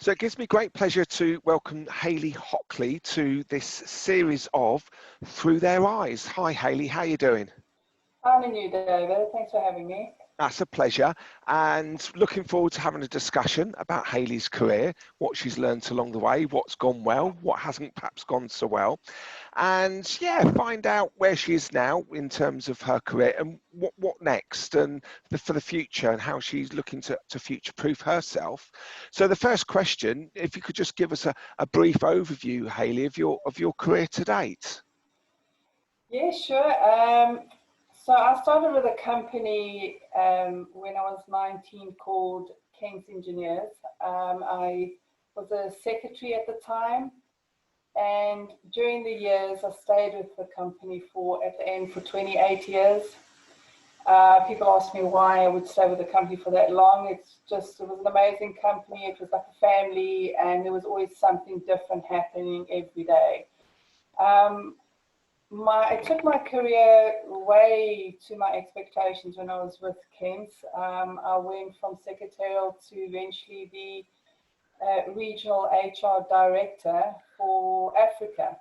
So it gives me great pleasure to welcome Hayley Hockley to this series of Through Their Eyes. Hi Hayley, how are you doing? I'm in you, David. Thanks for having me. That's a pleasure, and looking forward to having a discussion about Hayley's career, what she's learned along the way, what's gone well, what hasn't perhaps gone so well, and yeah, find out where she is now in terms of her career and what next and for the future and how she's looking to future-proof herself. So the first question, if you could just give us a brief overview, Hayley, of your career to date. Yeah, sure. So I started with a company when I was 19 called King's Engineers. I was a secretary at the time, and during the years I stayed with the company at the end for 28 years. People ask me why I would stay with the company for that long. It was an amazing company. It was like a family, and there was always something different happening every day. I took my career way to my expectations when I was with Kent. I went from secretarial to eventually the regional HR director for Africa,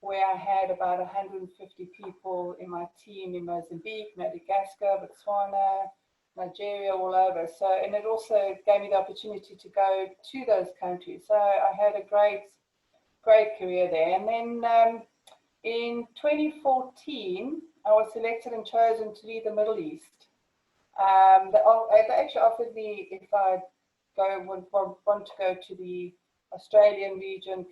where I had about 150 people in my team in Mozambique, Madagascar, Botswana, Nigeria, all over. And it also gave me the opportunity to go to those countries. So I had a great career there. And then in 2014, I was selected and chosen to lead the Middle East. They actually offered me if I want to go to the Australian region,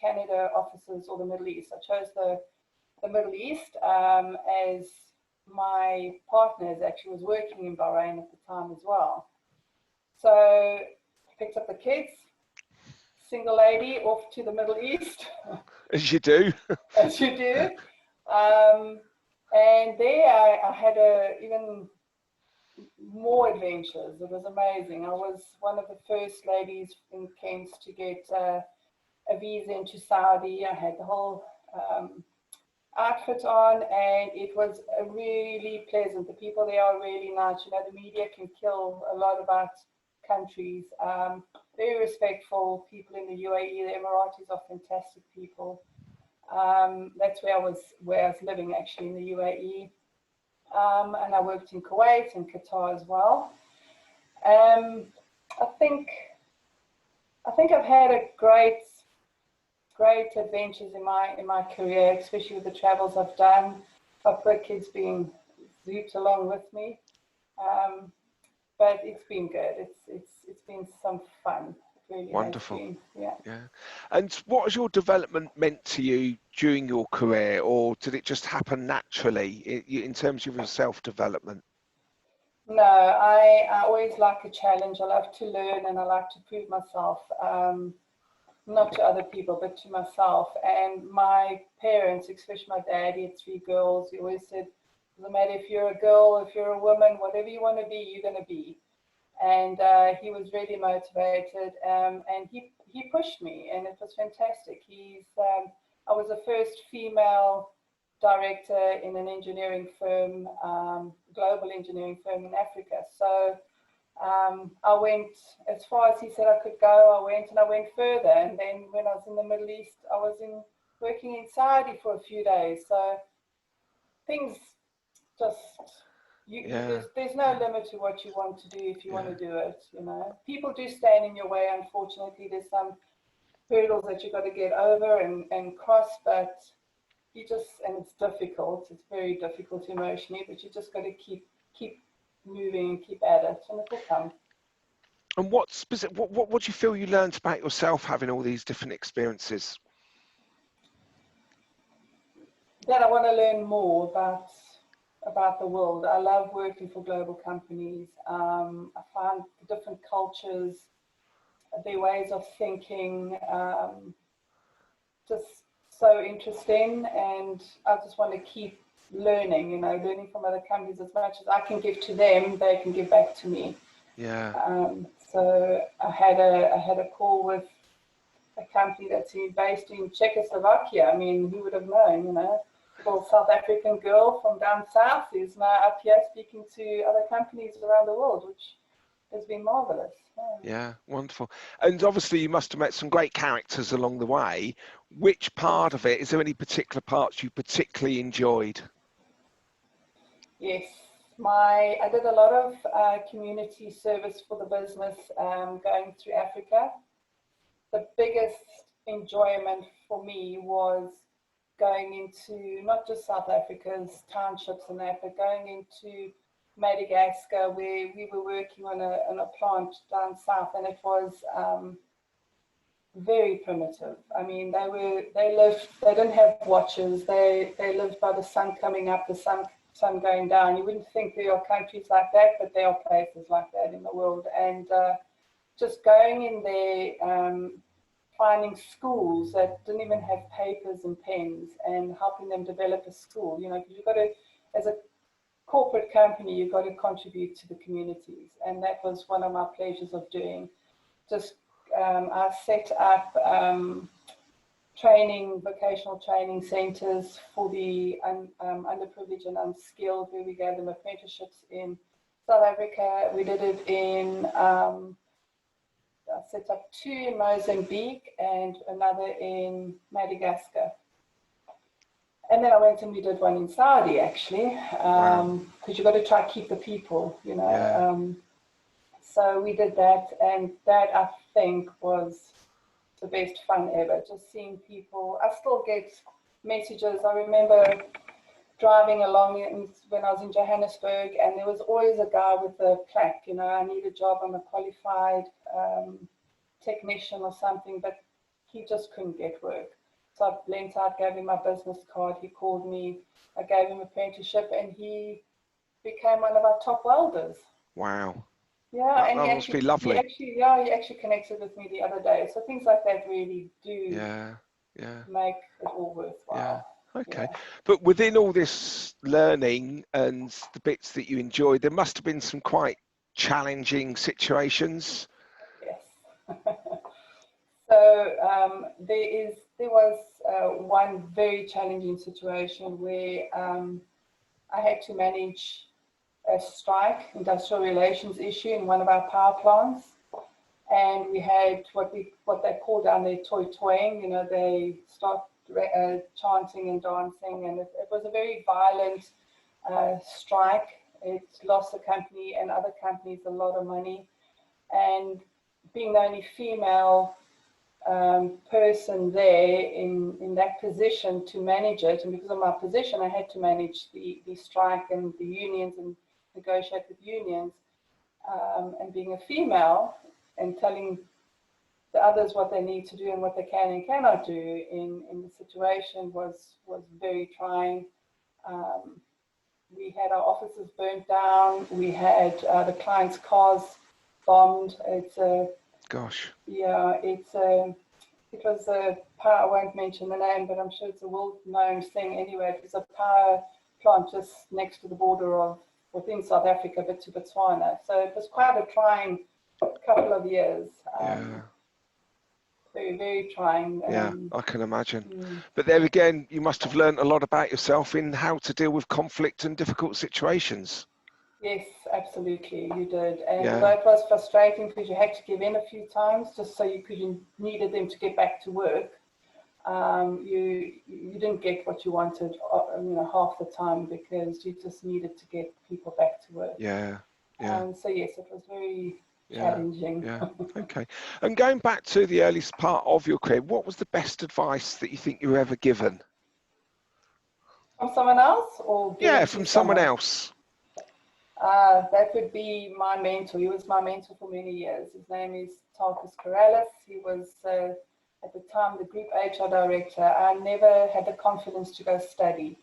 Canada offices, or the Middle East. I chose the Middle East as my partner actually was working in Bahrain at the time as well. So I picked up the kids, single lady, off to the Middle East. As you do. As you do. And there I had even more adventures. It was amazing. I was one of the first ladies in Kent to get a visa into Saudi. I had the whole outfit on, and it was really pleasant. The people there are really nice. You know, the media can kill a lot about countries. Very respectful people in the UAE. The Emiratis are fantastic people. That's where I was living, actually, in the UAE. And I worked in Kuwait and Qatar as well. I think I've had a great adventures in my career, especially with the travels I've done. I've got kids being zooped along with me, but it's been good. It's been some fun. It really Wonderful. has been, yeah. And what has your development meant to you during your career, or did it just happen naturally in terms of your self-development? No, I always like a challenge. I love to learn and I like to prove myself, not to other people, but to myself. And my parents, especially my dad, he had 3 girls. He always said, doesn't matter if you're a girl, if you're a woman, whatever you want to be, you're going to be. And he was really motivated, and he pushed me, and it was fantastic. I was the first female director in an engineering firm, global engineering firm in Africa. So I went as far as he said I could go. I went further, and then when I was in the Middle East, I was working in Saudi for a few days. So things just there's no limit to what you want to do if you want to do it. You know, people do stand in your way. Unfortunately, there's some hurdles that you've got to get over and cross, but and it's difficult. It's very difficult emotionally, but you just got to keep moving and keep at it, and it will come. And what do you feel you learned about yourself having all these different experiences? That I want to learn more about the world. I love working for global companies. I find the different cultures, their ways of thinking, just so interesting, and I just want to keep learning, learning from other companies. As much as I can give to them, they can give back to me. So I had a call with a company that's based in Czechoslovakia. I mean, who would have known, little South African girl from down south is now up here speaking to other companies around the world, which it's been marvelous. Yeah, wonderful. And obviously you must have met some great characters along the way. Which part of it, is there any particular parts you particularly enjoyed? Yes, I did a lot of community service for the business going through Africa. The biggest enjoyment for me was going into not just South Africa's townships and that, but going into Madagascar, where we were working on a plant down south, and it was very primitive. I mean, they didn't have watches. They lived by the sun coming up, the sun going down. You wouldn't think there are countries like that, but there are places like that in the world. And just going in there, finding schools that didn't even have papers and pens, and helping them develop a school, you know, because you've got to, as a corporate company, you've got to contribute to the communities. And that was one of my pleasures of doing. Just, I set up vocational training centers for the underprivileged and unskilled, where we gave them apprenticeships in South Africa. We did it in, I set up 2 in Mozambique and another in Madagascar. And then I went and we did one in Saudi, actually, because you've got to try to keep the people, you know. Yeah. So we did that, and that, I think, was the best fun ever, just seeing people. I still get messages. I remember driving along when I was in Johannesburg, and there was always a guy with a plaque, you know, I need a job, I'm a qualified technician or something, but he just couldn't get work. So I leant out, gave him my business card, he called me, I gave him apprenticeship, and he became one of our top welders. Wow. Yeah, and that must be lovely. He actually connected with me the other day. So things like that really do make it all worthwhile. Yeah. Okay. Yeah. But within all this learning and the bits that you enjoyed, there must have been some quite challenging situations. Yes. So there was one very challenging situation where I had to manage a strike, industrial relations issue in one of our power plants, and we had what they call down there toy-toying. You know, they start chanting and dancing, and it was a very violent strike. It lost the company and other companies a lot of money, and being the only female person there in that position to manage it, and because of my position, I had to manage the strike and the unions and negotiate with unions, and being a female and telling the others what they need to do and what they can and cannot do in the situation was very trying. We had our offices burnt down. We had the clients' cars bombed. It's a gosh. Yeah, it was a power. I won't mention the name, but I'm sure it's a well-known thing anyway. It was a power plant just next to the border of within South Africa, but to Botswana. So it was quite a trying couple of years. Very, very trying. Yeah, I can imagine. But there again, you must have learned a lot about yourself in how to deal with conflict and difficult situations. Yes, absolutely, you did. And although it was frustrating because you had to give in a few times just so you needed them to get back to work, you didn't get what you wanted, you know, half the time, because you just needed to get people back to work. So yes, it was very challenging. Okay. And going back to the earliest part of your career, what was the best advice that you think you were ever given? From someone else, or from someone else? That would be my mentor. He was my mentor for many years. His name is Tarkus Corrales. He was, at the time, the group HR director. I never had the confidence to go study.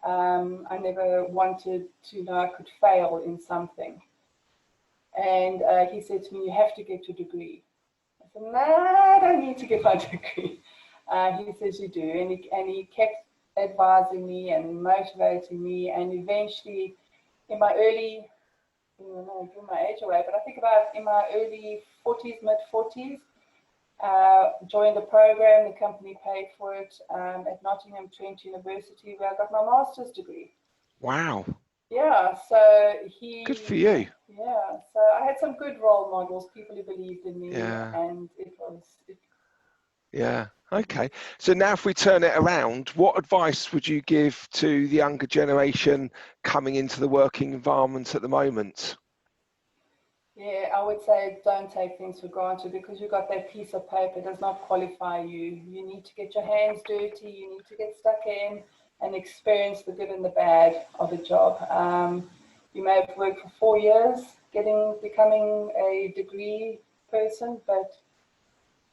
I never wanted to know I could fail in something. And he said to me, you have to get your degree. I said, no, I don't need to get my degree. He says, you do. And he kept advising me and motivating me. And eventually, in my early, I don't know, give my age away, but I think about in my early 40s, mid-40s, joined a program, the company paid for it, at Nottingham Trent University, where I got my master's degree. Wow. Yeah, so Good for you. yeah, so I had some good role models, people who believed in me, Yeah. and it was, Yeah. Okay. So now if we turn it around, what advice would you give to the younger generation coming into the working environment at the moment? yeah, I would say don't take things for granted because you got that piece of paper does not qualify you. You need to get your hands dirty, you need to get stuck in and experience the good and the bad of a job. You may have worked for 4 years becoming a degree person, but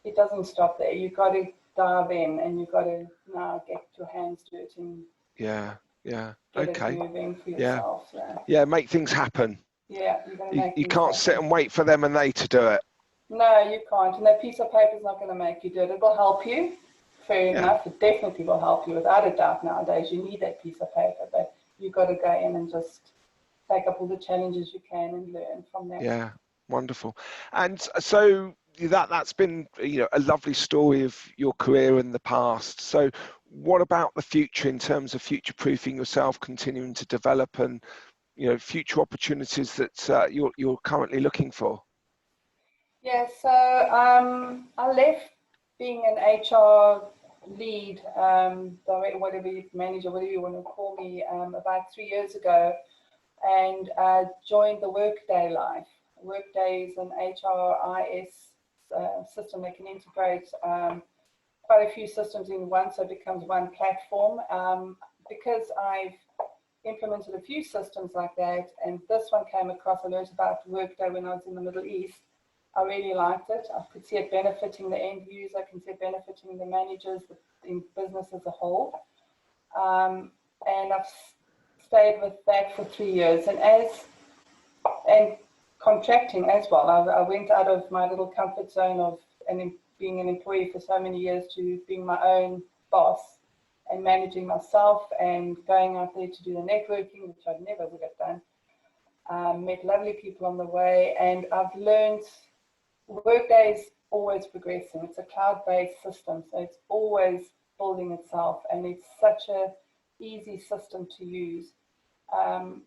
it doesn't stop there. You've got to dive in and you've got to now get your hands dirty and Yeah. Yeah. get it Okay. moving for Yeah. yourself. Yeah, Yeah. Make things happen. yeah, you're going to make You things can't sit happen. and wait for them and they to do it. No, you can't. And that piece of paper is not going to make you do it. It will help you. Fair Yeah. enough. It definitely will help you without a doubt nowadays. You need that piece of paper, but you've got to go in and just take up all the challenges you can and learn from them. Yeah. Wonderful. And so that's been, a lovely story of your career in the past. So what about the future in terms of future proofing yourself, continuing to develop and, future opportunities that you're currently looking for? Yeah, so I left being an HR lead, director, whatever manager, whatever you want to call me, about 3 years ago, and joined the Workday life. Workday is an HRIS system that can integrate quite a few systems in one, so it becomes one platform. Because I've implemented a few systems like that, and this one came across, I learned about Workday when I was in the Middle East. I really liked it. I could see it benefiting the end user, I can see it benefiting the managers, the business as a whole. And I've stayed with that for 3 years. And contracting as well. I went out of my little comfort zone of being an employee for so many years to being my own boss and managing myself and going out there to do the networking, which I never would have done. Met lovely people on the way, and I've learned Workday is always progressing. It's a cloud-based system, so it's always building itself, and it's such a easy system to use. And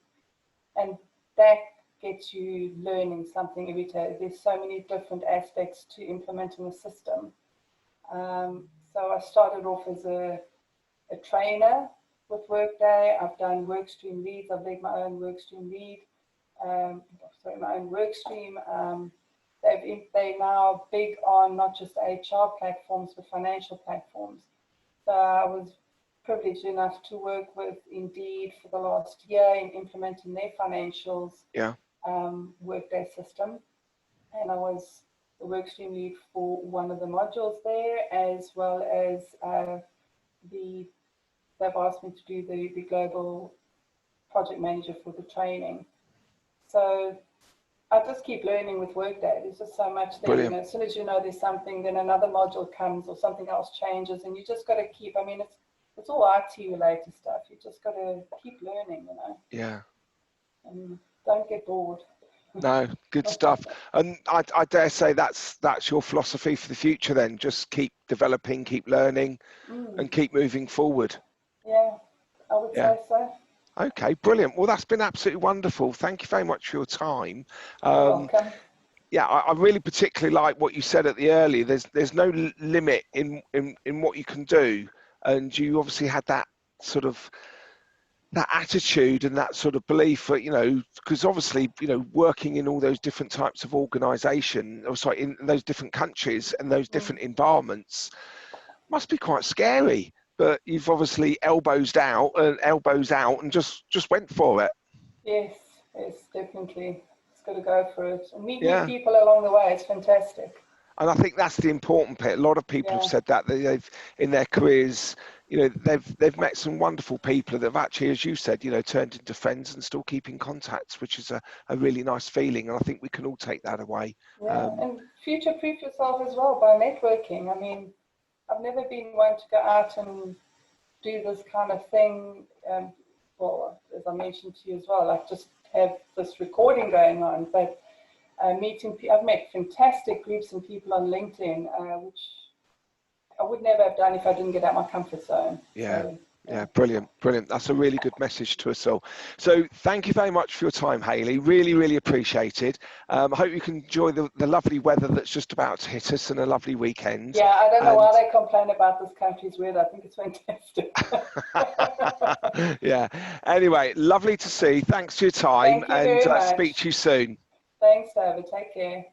that gets you learning something every day. There's so many different aspects to implementing a system. So I started off as a trainer with Workday. I've done workstream leads. I've led my own workstream lead. My own workstream. They're now big on not just HR platforms, but financial platforms. So I was privileged enough to work with Indeed for the last year in implementing their financials Workday system. And I was the workstream lead for one of the modules there, as well as they've asked me to do the global project manager for the training. So I just keep learning with Workday. There's just so much there. Brilliant. As soon as you know there's something, then another module comes or something else changes, and you just got to keep. It's all IT related stuff. You just got to keep learning, Yeah. And don't get bored. No, good stuff. And I dare say that's your philosophy for the future then. Just keep developing, keep learning, and keep moving forward. Yeah, I would say so. Okay, brilliant. Well, that's been absolutely wonderful. Thank you very much for your time. You're welcome. Yeah, I really particularly like what you said at the earlier. There's no limit in what you can do, and you obviously had that sort of that attitude and that sort of belief that, because obviously, working in all those different types of organization, in those different countries and those different environments must be quite scary. But you've obviously elbows out and just went for it. Yes, definitely. It's got to go for it. And meet new Yeah. people along the way. It's fantastic. And I think that's the important bit. A lot of people have said that they've in their careers, they've met some wonderful people that have actually, as you said, turned into friends and still keep in contact, which is a really nice feeling. And I think we can all take that away. Yeah, and future-proof yourself as well by networking. I've never been one to go out and do this kind of thing. Well, as I mentioned to you as well, like just have this recording going on, but I've met fantastic groups and people on LinkedIn, which I would never have done if I didn't get out my comfort zone. Yeah, So, Yeah, brilliant, brilliant. That's a really good message to us all. So thank you very much for your time, Hayley. Really, really appreciated. I hope you can enjoy the lovely weather that's just about to hit us and a lovely weekend. Yeah, I don't know why they complain about this country's weather. I think it's fantastic. Yeah. Anyway, lovely to see. Thanks for your time, Thank you and very much. speak to you soon. Thanks, David. Take care.